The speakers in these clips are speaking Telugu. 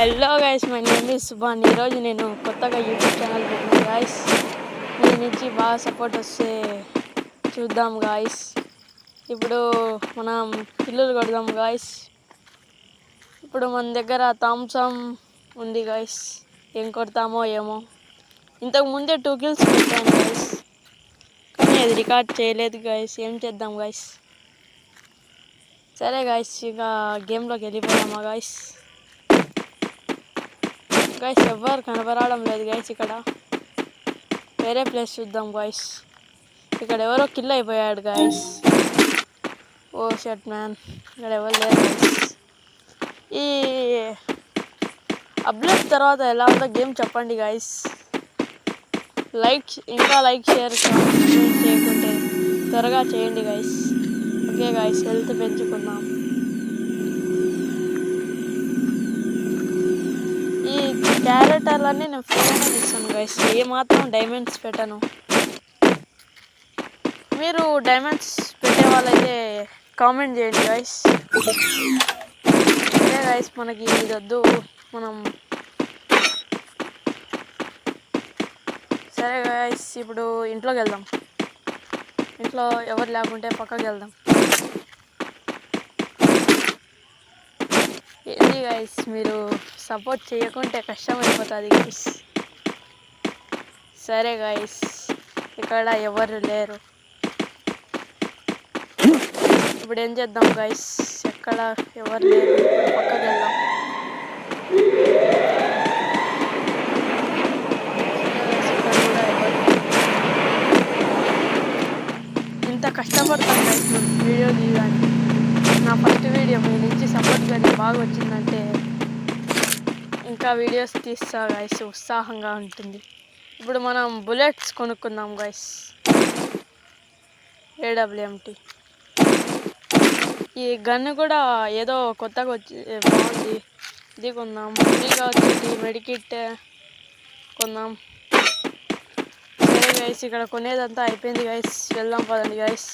Hello guys, my name is Subhan. ఈరోజు నేను కొత్తగా యూట్యూబ్ ఛానల్ పెట్టినాను గాయస్. మీ నుంచి బాగా సపోర్ట్ వస్తే చూద్దాం గాయస్. ఇప్పుడు మనం కిల్లులు కొడదాం గాయస్. ఇప్పుడు మన దగ్గర థామ్సన్ ఉంది గాయస్. ఏం కొడతామో ఏమో. ఇంతకు ముందే 2 kills కొట్టాను గాయస్, కానీ అది రికార్డ్ చేయలేదు గాయస్. ఏం చేద్దాం గాయస్. సరే గాయస్, ఇక గేమ్లోకి వెళ్ళిపోదామా గాయస్. గైస్ ఎవ్వరు కనబడడం లేదు గైస్. ఇక్కడ వేరే ప్లేస్ చూద్దాం గైస్. ఇక్కడ ఎవరో కిల్ అయిపోయాడు గైస్. ఓ షట్ మ్యాన్, ఇక్కడ ఎవరు లేరు గైస్. ఈ అప్డేట్ తర్వాత ఎలా ఉందో గేమ్ చెప్పండి గైస్. ఇంకా లైక్ షేర్ చేయకుంటే త్వరగా చేయండి గైస్. ఓకే గైస్, హెల్త్ పెంచుకుందాం. ఈ క్యారెక్టర్లన్నీ నేను ఫ్రీగానే తీస్తాను గైస్. ఏమాత్రం డైమండ్స్ పెట్టను. మీరు డైమండ్స్ పెట్టే వాళ్ళైతే కామెంట్ చేయండి గైస్. అదే గైస్, మనకి ఇది వద్దు. మనం సరే గైస్, ఇప్పుడు ఇంట్లోకి వెళ్దాం. ఇంట్లో ఎవరు లేకుంటే పక్కకి వెళ్దాం. ఏంది గైస్, మీరు సపోర్ట్ చేయకుంటే కష్టం అయిపోతుంది గైస్. సరే గైస్, ఇక్కడ ఎవరు లేరు. ఇప్పుడు ఏం చేద్దాం గైస్. ఎక్కడ ఎవరు లేరు, పక్కకి వెళ్దాం. ఇంత కష్టపడతాం గైస్ వీడియో తీయడానికి. నా ఫస్ట్ వీడియో మీ నుంచి సపోర్ట్ కానీ బాగా వచ్చిందంటే ఇంకా వీడియోస్ తీస్తా గైస్, ఉత్సాహంగా ఉంటుంది. ఇప్పుడు మనం బుల్లెట్స్ కొనుక్కుందాం గైస్. AWMT ఈ గన్ను కూడా ఏదో కొత్తగా వచ్చి బాగుంది. ఇది కొందాం. ఫ్రీగా వచ్చేది మెడికిట్ కొందాం. సరే గైస్, ఇక్కడ కొనేదంతా అయిపోయింది గైస్. వెళ్దాం పదండి గైస్.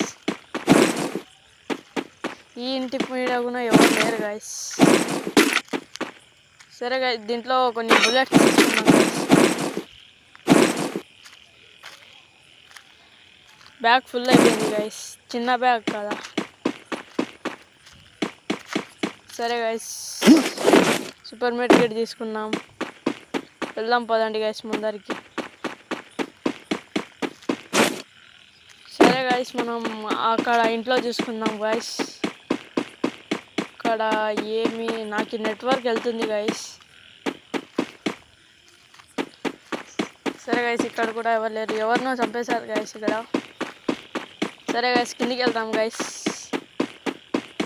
ఈ ఇంటి మీద కూడా ఎవరు లేరు గైస్. సరే గైస్, దీంట్లో కొన్ని బుల్లెట్స్ తీసుకున్నాం గైస్. బ్యాగ్ ఫుల్ అయిపోయింది గైస్. చిన్న బ్యాగ్ కదా. సరే గైస్, సూపర్ మెడికిట్ తీసుకున్నాం. వెళ్దాం పదండి గైస్ ముందరికి. సరే గైస్, మనం అక్కడ ఇంట్లో చూసుకుందాం గైస్. అక్కడ ఏమి నాకు నెట్వర్క్ వెళ్తుంది గైస్. సరే గైస్, ఇక్కడ కూడా ఎవరు లేరు. ఎవరినో చంపేశారు గైస్ ఇక్కడ. సరే గైస్, కిందికి వెళ్దాం గైస్.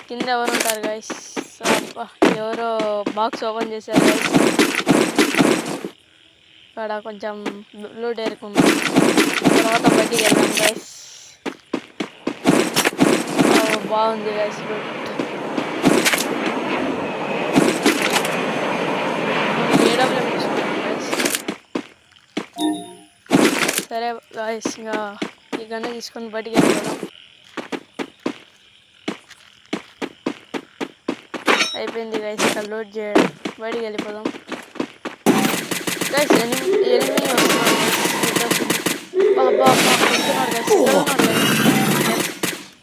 కింద ఎవరు ఉంటారు గైస్. ఎవరో బాక్స్ ఓపెన్ చేశారు గైస్. ఇక్కడ కొంచెం బ్లూ డేరుకున్నాం. తర్వాత బయటికి వెళ్దాం గైస్. బాగుంది గైస్ లూట్. సరే గాయస్, ఇంకా ఈ గన్ను తీసుకొని బయటికి వెళ్ళిపోదాం. అయిపోయింది గైస్ ఇక్కడ లోడ్ చేయడం. బయటికి వెళ్ళిపోదాం గైస్. ఎనిమిది వస్తున్నాడు.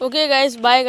Okay guys, bye guys.